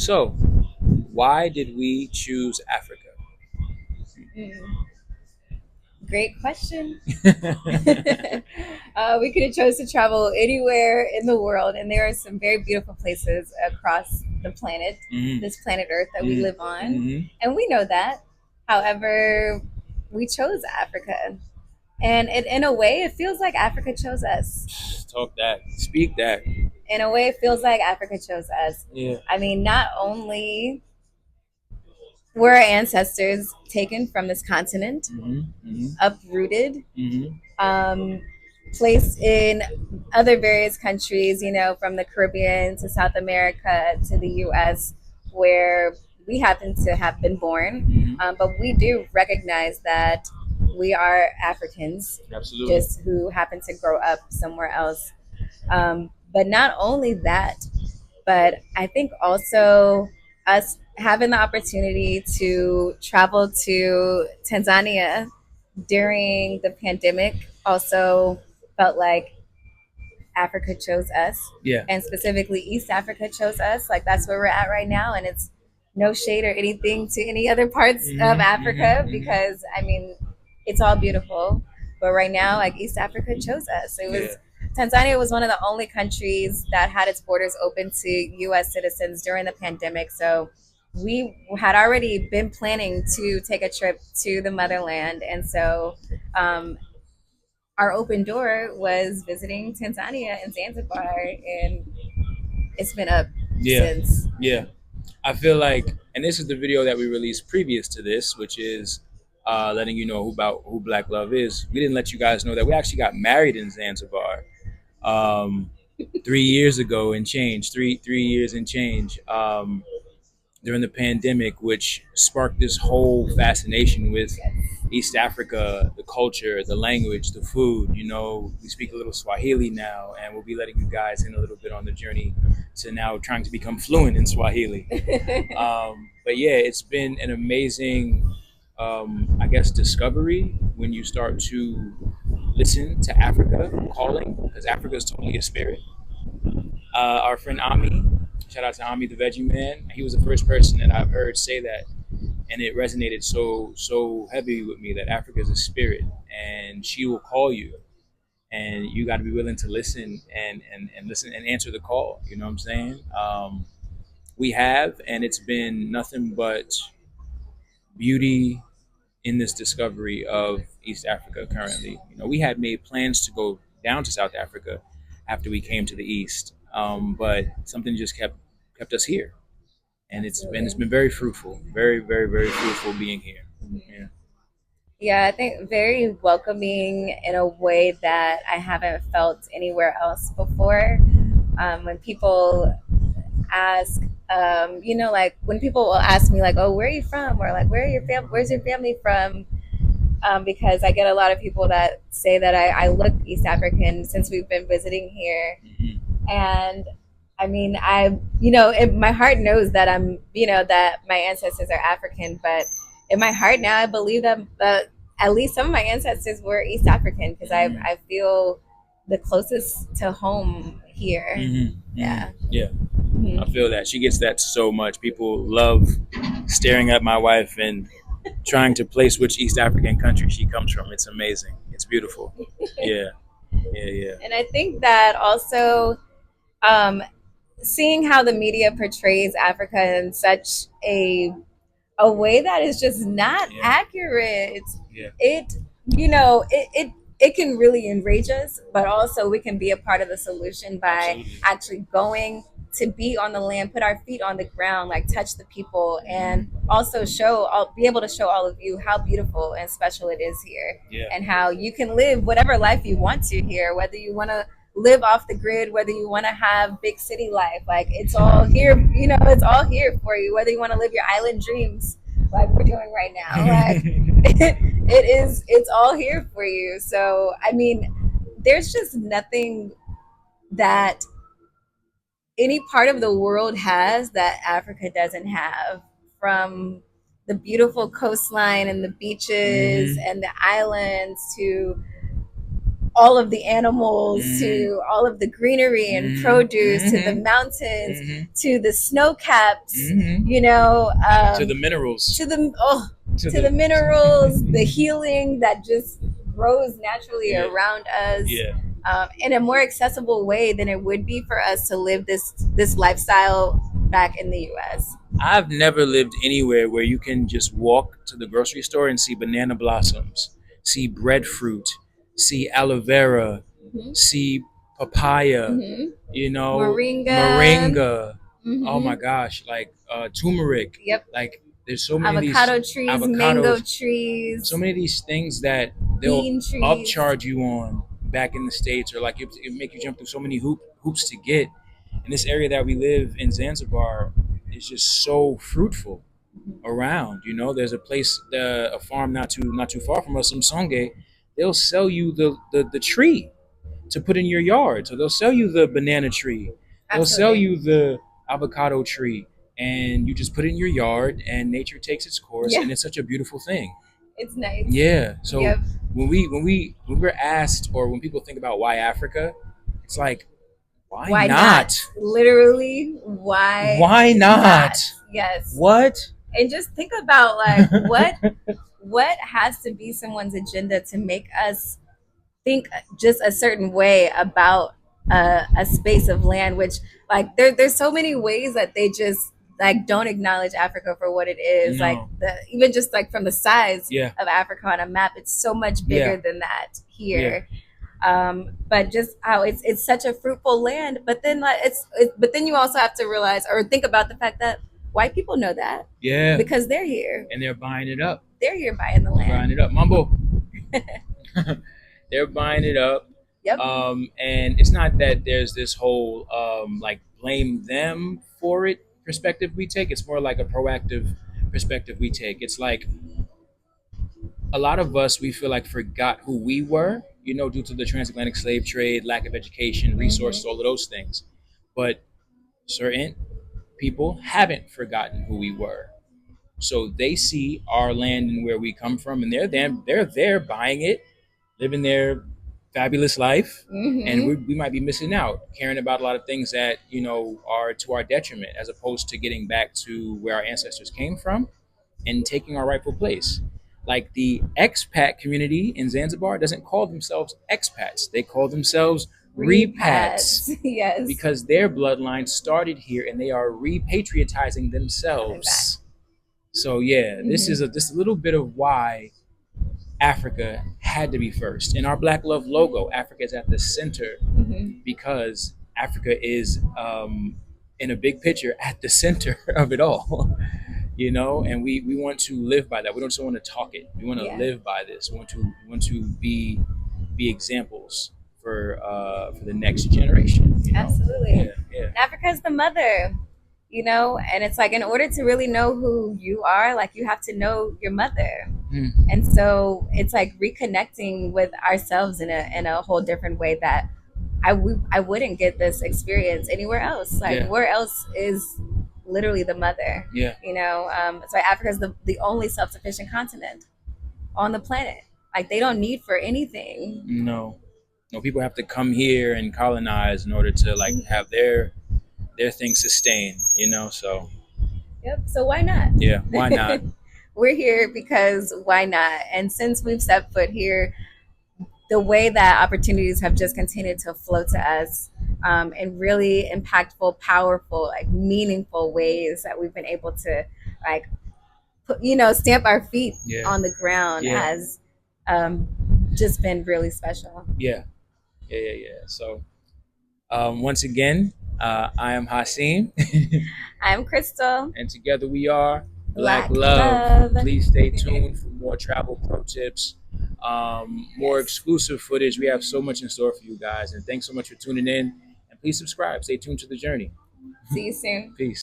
So, why did we choose Africa? Mm, great question. We could have chose to travel anywhere in the world, and there are some very beautiful places across the planet, hmm this planet Earth that we hmm live on, hmm and we know that. However, we chose Africa, and in a way, it feels like Africa chose us. Talk that. Speak that. In a way, it feels like Africa chose us. Yeah. I mean, not only were our ancestors taken from this continent, hmm hmm uprooted, hmm um, placed in other various countries, from the Caribbean to South America to the US, where we happen to have been born. hmm But we do recognize that we are Africans, Absolutely. just who happen to grow up somewhere else. But not only that, but I think also us having the opportunity to travel to Tanzania during the pandemic also felt like Africa chose us, Yeah. and specifically East Africa chose us. Like that's where we're at right now, and it's no shade or anything to any other parts of Africa because I mean it's all beautiful. But right now, like East Africa chose us. It Yeah. was Tanzania was one of the only countries that had its borders open to U.S. citizens during the pandemic. So we had already been planning to take a trip to the motherland, and so um, our open door was visiting Tanzania and Zanzibar, and it's been up Yeah. since. Yeah. I feel like, and this is the video that we released previous to this, which is letting you know who Black Love is. We didn't let you guys know that we actually got married in Zanzibar um, 3 years ago and change, 3 years and change during the pandemic, which sparked this whole fascination with East Africa, the culture, the language, the food. You know, we speak a little Swahili now, and we'll be letting you guys in a little bit on the journey to now trying to become fluent in Swahili. But yeah, it's been an amazing, I guess, discovery when you start to listen to Africa calling, because Africa is totally a spirit. Our friend Ami, shout out to Ami the Veggie Man. He was the first person that I've heard say that, and it resonated so heavy with me that Africa is a spirit, and she will call you, and you got to be willing to listen and listen and answer the call. You know what I'm saying? We have, and it's been nothing but beauty in this discovery of East Africa currently. You know, we had made plans to go down to South Africa after we came to the East, but something just kept us here, and it's Absolutely. been very fruitful, very fruitful being here. Yeah. Yeah, I think very welcoming in a way that I haven't felt anywhere else before. When people ask, like when people will ask me, like, "Oh, where are you from?" or like, Where's your family from?" Because I get a lot of people that say that I look East African since we've been visiting here, Mhm. and I mean, my heart knows that that my ancestors are African, but in my heart now, I believe that at least some of my ancestors were East African because Mhm. I feel the closest to home here. Yeah. Yeah, I Mhm. feel that she gets that so much. People love staring at my wife and trying to place which East African country she comes from. It's amazing. It's beautiful. Yeah, yeah. And I think that also, um, seeing how the media portrays Africa in such a way that is just not Yeah, accurate. yeah, It it can really enrage us, but also we can be a part of the solution by absolutely. actually going to be on the land, put our feet on the ground, like touch the people, and also be able to show all of you how beautiful and special it is here, Yeah. and how you can live whatever life you want to here, whether you want to live off the grid, whether you want to have big city life, like it's all here. It's all here for you. Whether you want to live your island dreams, like we're doing right now, like it's all here for you. So I mean, there's just nothing that any part of the world has that Africa doesn't have, from the beautiful coastline and the beaches hmm and the islands to all of the animals Mm-hmm. to all of the greenery and Mm-hmm. produce to the Mm-hmm. mountains Mm-hmm. to the snow caps, Mm-hmm. To the minerals. to the oh, To to the the minerals, the healing that just grows naturally yeah. around us, Yeah. in a more accessible way than it would be for us to live this lifestyle back in the U.S. I've never lived anywhere where you can just walk to the grocery store and see banana blossoms, see breadfruit, see aloe vera, Mm-hmm. see papaya, Mm-hmm. you know, Moringa. moringa. Oh my Mm-hmm. gosh, like turmeric. Yep. Like there's so many of these Avocado trees, mango avocados, so trees, many of these things that they'll bean trees. upcharge you on back in the States, or like it make you jump through so many hoops to get. In this area that we live in, Zanzibar, is just so fruitful around. You know, there's a place, a farm not too far from us, in Songe. They'll sell you the tree to put in your yard. So they'll sell you the banana tree. They'll sell Absolutely. you the avocado tree, and you just put it in your yard, and nature takes its course, Yeah, and it's such a beautiful thing. it's nice. Yeah. So Yep. when we're asked, or when people think about why Africa, it's like, why Why not? not? Literally, why Why not? not? Yes. What? And just think about like what has to be someone's agenda to make us think just a certain way about a space of land, which like there's so many ways that they just like don't acknowledge Africa for what it is. Like No. the even just like from the size Yeah. of Africa on a map, it's so much bigger Yeah. than that Yeah. here. But just how it's such a fruitful land, but then like but then you also have to realize or think about the fact that white people know that Yeah. because they're here. And they're buying it up. They're here buying the They're buying land. it up. Mambo. They're buying it up. Yep. And it's not that there's this whole like blame them for it perspective we take. It's more like a proactive perspective we take. It's like a lot of us, we feel like, forgot who we were, due to the transatlantic slave trade, lack of education, resources, Mm-hmm. all of those things. But certain people haven't forgotten who we were. So they see our land and where we come from, and they're there buying it, living their fabulous life, and Mm-hmm. we might be missing out, caring about a lot of things that are to our detriment, as opposed to getting back to where our ancestors came from and taking our rightful place. Like the expat community in Zanzibar doesn't call themselves expats; they call themselves repats, Repats. Yes. because their bloodline started here and they are repatriatizing Coming back. themselves. So yeah, this is Mm-hmm. just a little bit of why Africa had to be first. In our Black Love logo, Africa is at the center, Mm-hmm. because Africa is, in a big picture, at the center of it all. And we want to live by that. We don't just want to talk it. We want to Yeah. live by this. We want to be examples for the next generation. Absolutely. Yeah, yeah. Africa is the mother, and it's like in order to really know who you are, like you have to know your mother. Hmm. And so it's like reconnecting with ourselves in a whole different way that I wouldn't get this experience anywhere else. Like Yeah, where else is literally the mother, yeah. so Africa is the only self-sufficient continent on the planet. Like they don't need for anything. No, no. People have to come here and colonize in order to like have their thing sustained. So Yep. So why not? yeah, why not? We're here because why not? And since we've stepped foot here, the way that opportunities have just continued to flow to us, in really impactful, powerful, like meaningful ways that we've been able to like stamp our feet Yeah, on the ground yeah, has, um, just been really special. yeah, yeah, yeah, yeah. So once again, I am Hasim, I'm Crystal. and together we are Black Black Love. love. Please stay tuned for more travel pro tips, more Yes. exclusive footage. We have so much in store for you guys, and thanks so much for tuning in. And please subscribe. Stay tuned to the journey. See you soon. Peace.